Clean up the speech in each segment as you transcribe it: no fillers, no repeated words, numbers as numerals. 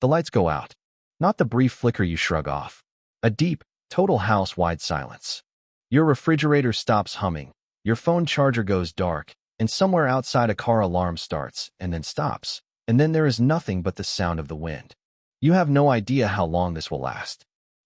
The lights go out. Not the brief flicker you shrug off. A deep, total house-wide silence. Your refrigerator stops humming, your phone charger goes dark, and somewhere outside a car alarm starts and then stops. And then there is nothing but the sound of the wind. You have no idea how long this will last.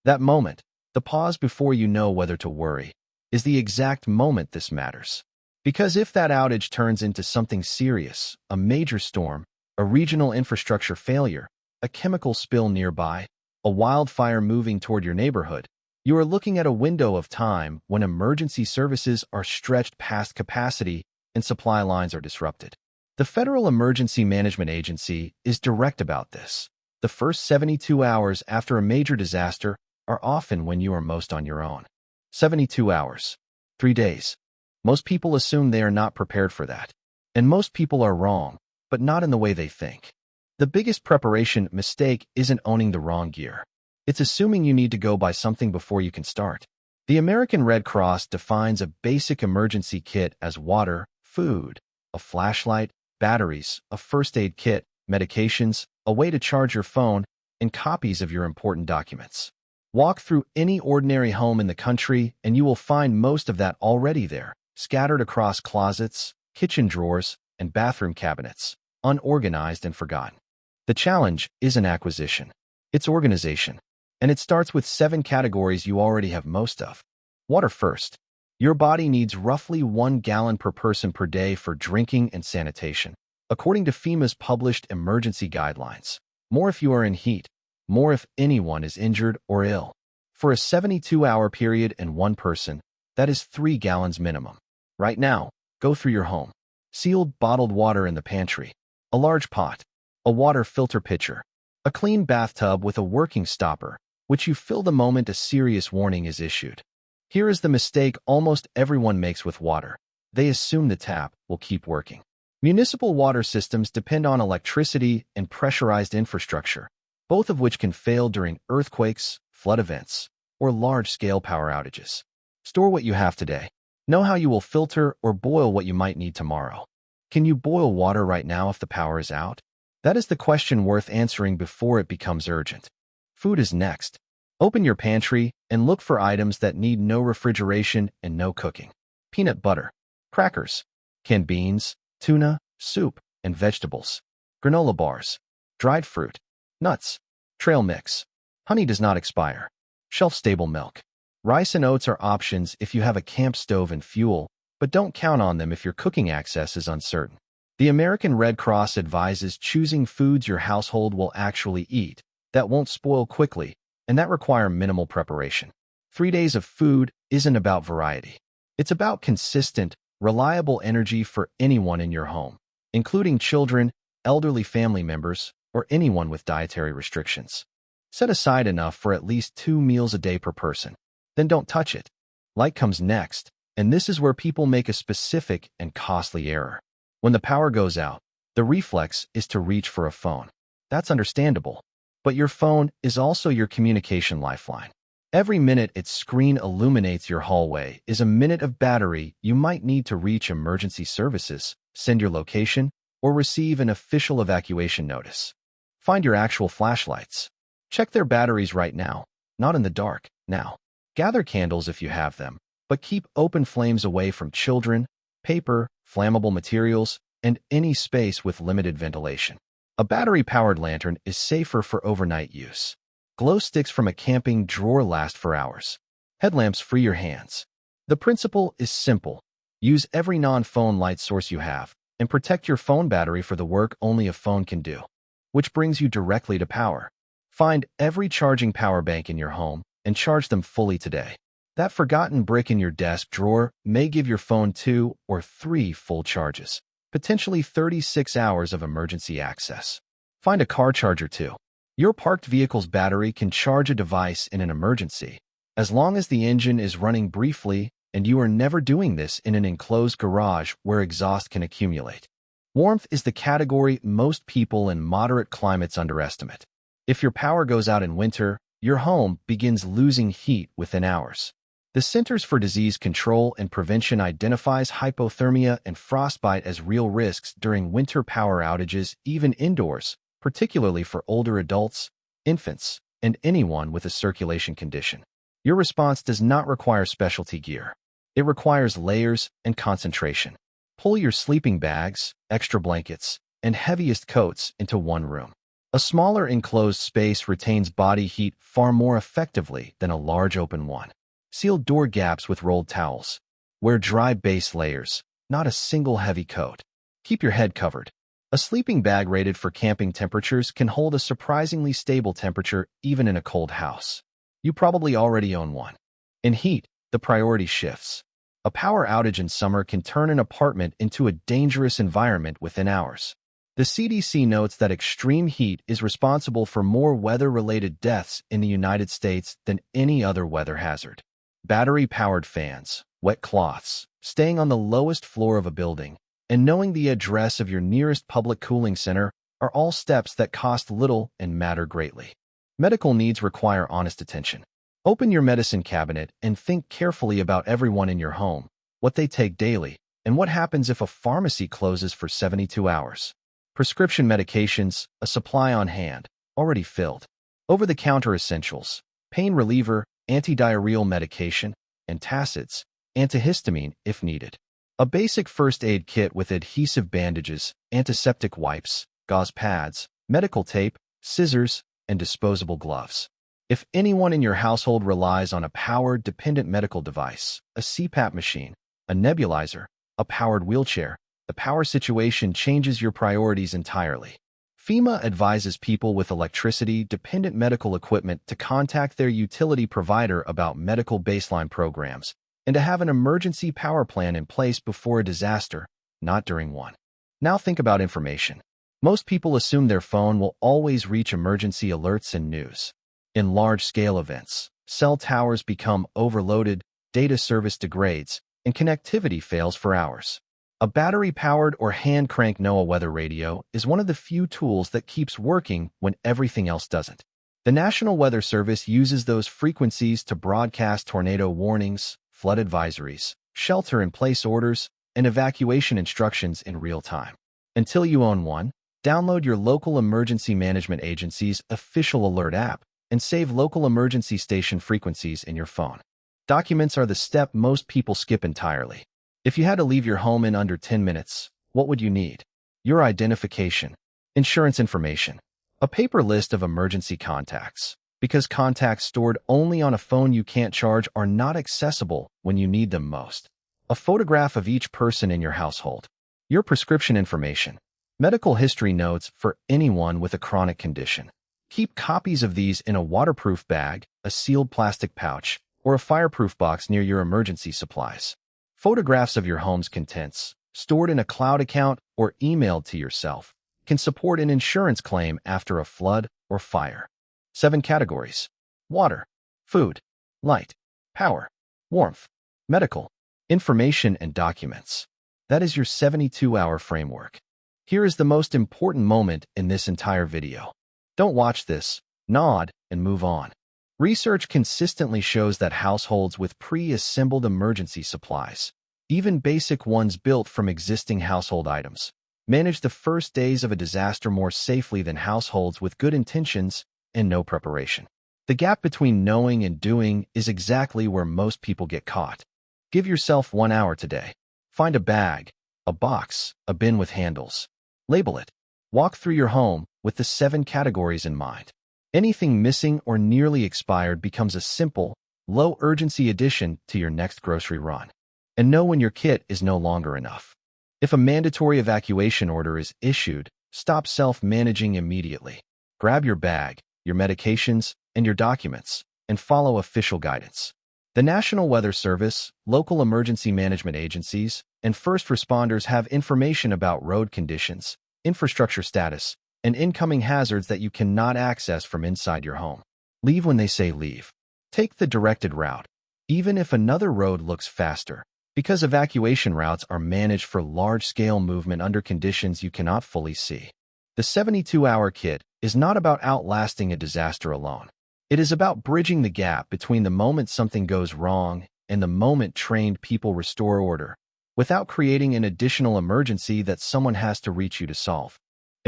That moment, the pause before you know whether to worry, is the exact moment this matters. Because if that outage turns into something serious, a major storm, a regional infrastructure failure, a chemical spill nearby, a wildfire moving toward your neighborhood, you are looking at a window of time when emergency services are stretched past capacity and supply lines are disrupted. The Federal Emergency Management Agency is direct about this. The first 72 hours after a major disaster are often when you are most on your own. 72 hours. 3 days. Most people assume they are not prepared for that. And most people are wrong, but not in the way they think. The biggest preparation mistake isn't owning the wrong gear. It's assuming you need to go buy something before you can start. The American Red Cross defines a basic emergency kit as water, food, a flashlight, batteries, a first aid kit, medications, a way to charge your phone, and copies of your important documents. Walk through any ordinary home in the country and you will find most of that already there, scattered across closets, kitchen drawers, and bathroom cabinets, unorganized and forgotten. The challenge isn't acquisition, it's organization. And it starts with 7 categories you already have most of. Water first. Your body needs roughly 1 gallon per person per day for drinking and sanitation, according to FEMA's published emergency guidelines. More if you are in heat, more if anyone is injured or ill. For a 72-hour period and 1 person, that is 3 gallons minimum. Right now, go through your home. Sealed bottled water in the pantry, a large pot, a water filter pitcher, a clean bathtub with a working stopper, which you fill the moment a serious warning is issued. Here is the mistake almost everyone makes with water. They assume the tap will keep working. Municipal water systems depend on electricity and pressurized infrastructure, both of which can fail during earthquakes, flood events, or large-scale power outages. Store what you have today. Know how you will filter or boil what you might need tomorrow. Can you boil water right now if the power is out? That is the question worth answering before it becomes urgent. Food is next. Open your pantry and look for items that need no refrigeration and no cooking. Peanut butter, crackers, canned beans, tuna, soup, and vegetables, granola bars, dried fruit, nuts, trail mix. Honey does not expire. Shelf-stable milk. Rice and oats are options if you have a camp stove and fuel, but don't count on them if your cooking access is uncertain. The American Red Cross advises choosing foods your household will actually eat, that won't spoil quickly, and that require minimal preparation. 3 days of food isn't about variety. It's about consistent, reliable energy for anyone in your home, including children, elderly family members, or anyone with dietary restrictions. Set aside enough for at least 2 meals a day per person. Then don't touch it. Light comes next, and this is where people make a specific and costly error. When the power goes out, the reflex is to reach for a phone. That's understandable. But your phone is also your communication lifeline. Every minute its screen illuminates your hallway is a minute of battery you might need to reach emergency services, send your location, or receive an official evacuation notice. Find your actual flashlights. Check their batteries right now, not in the dark, now. Gather candles if you have them, but keep open flames away from children, paper, flammable materials, and any space with limited ventilation. A battery-powered lantern is safer for overnight use. Glow sticks from a camping drawer last for hours. Headlamps free your hands. The principle is simple. Use every non-phone light source you have, and protect your phone battery for the work only a phone can do. Which brings you directly to power. Find every charging power bank in your home and charge them fully today. That forgotten brick in your desk drawer may give your phone 2 or 3 full charges. Potentially 36 hours of emergency access. Find a car charger too. Your parked vehicle's battery can charge a device in an emergency, as long as the engine is running briefly and you are never doing this in an enclosed garage where exhaust can accumulate. Warmth is the category most people in moderate climates underestimate. If your power goes out in winter, your home begins losing heat within hours. The Centers for Disease Control and Prevention identifies hypothermia and frostbite as real risks during winter power outages, even indoors, particularly for older adults, infants, and anyone with a circulation condition. Your response does not require specialty gear. It requires layers and concentration. Pull your sleeping bags, extra blankets, and heaviest coats into one room. A smaller enclosed space retains body heat far more effectively than a large open one. Seal door gaps with rolled towels. Wear dry base layers, not a single heavy coat. Keep your head covered. A sleeping bag rated for camping temperatures can hold a surprisingly stable temperature even in a cold house. You probably already own one. In heat, the priority shifts. A power outage in summer can turn an apartment into a dangerous environment within hours. The CDC notes that extreme heat is responsible for more weather-related deaths in the United States than any other weather hazard. Battery-powered fans, wet cloths, staying on the lowest floor of a building, and knowing the address of your nearest public cooling center are all steps that cost little and matter greatly. Medical needs require honest attention. Open your medicine cabinet and think carefully about everyone in your home, what they take daily, and what happens if a pharmacy closes for 72 hours. Prescription medications, a supply on hand, already filled. Over-the-counter essentials, pain reliever, antidiarrheal medication, antacids, antihistamine if needed. A basic first aid kit with adhesive bandages, antiseptic wipes, gauze pads, medical tape, scissors, and disposable gloves. If anyone in your household relies on a power-dependent medical device, a CPAP machine, a nebulizer, a powered wheelchair, the power situation changes your priorities entirely. FEMA advises people with electricity-dependent medical equipment to contact their utility provider about medical baseline programs and to have an emergency power plan in place before a disaster, not during one. Now think about information. Most people assume their phone will always reach emergency alerts and news. In large-scale events, cell towers become overloaded, data service degrades, and connectivity fails for hours. A battery-powered or hand-crank NOAA weather radio is one of the few tools that keeps working when everything else doesn't. The National Weather Service uses those frequencies to broadcast tornado warnings, flood advisories, shelter-in-place orders, and evacuation instructions in real time. Until you own one, download your local emergency management agency's official alert app and save local emergency station frequencies in your phone. Documents are the step most people skip entirely. If you had to leave your home in under 10 minutes, what would you need? Your identification, insurance information, a paper list of emergency contacts, because contacts stored only on a phone you can't charge are not accessible when you need them most. A photograph of each person in your household, your prescription information, medical history notes for anyone with a chronic condition. Keep copies of these in a waterproof bag, a sealed plastic pouch, or a fireproof box near your emergency supplies. Photographs of your home's contents, stored in a cloud account or emailed to yourself, can support an insurance claim after a flood or fire. 7 categories: water, food, light, power, warmth, medical, information, and documents. That is your 72-hour framework. Here is the most important moment in this entire video. Don't watch this, nod, and move on. Research consistently shows that households with pre-assembled emergency supplies, even basic ones built from existing household items, manage the first days of a disaster more safely than households with good intentions and no preparation. The gap between knowing and doing is exactly where most people get caught. Give yourself 1 hour today. Find a bag, a box, a bin with handles. Label it. Walk through your home with the 7 categories in mind. Anything missing or nearly expired becomes a simple, low-urgency addition to your next grocery run. And know when your kit is no longer enough. If a mandatory evacuation order is issued, stop self-managing immediately. Grab your bag, your medications, and your documents, and follow official guidance. The National Weather Service, local emergency management agencies, and first responders have information about road conditions, infrastructure status, and incoming hazards that you cannot access from inside your home. Leave when they say leave. Take the directed route, even if another road looks faster, because evacuation routes are managed for large-scale movement under conditions you cannot fully see. The 72-hour kit is not about outlasting a disaster alone. It is about bridging the gap between the moment something goes wrong and the moment trained people restore order, without creating an additional emergency that someone has to reach you to solve.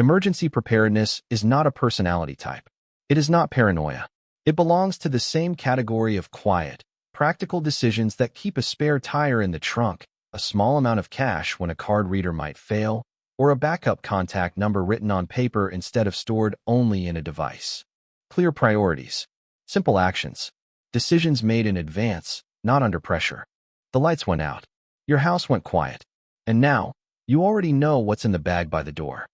Emergency preparedness is not a personality type. It is not paranoia. It belongs to the same category of quiet, practical decisions that keep a spare tire in the trunk, a small amount of cash when a card reader might fail, or a backup contact number written on paper instead of stored only in a device. Clear priorities. Simple actions. Decisions made in advance, not under pressure. The lights went out. Your house went quiet. And now, you already know what's in the bag by the door.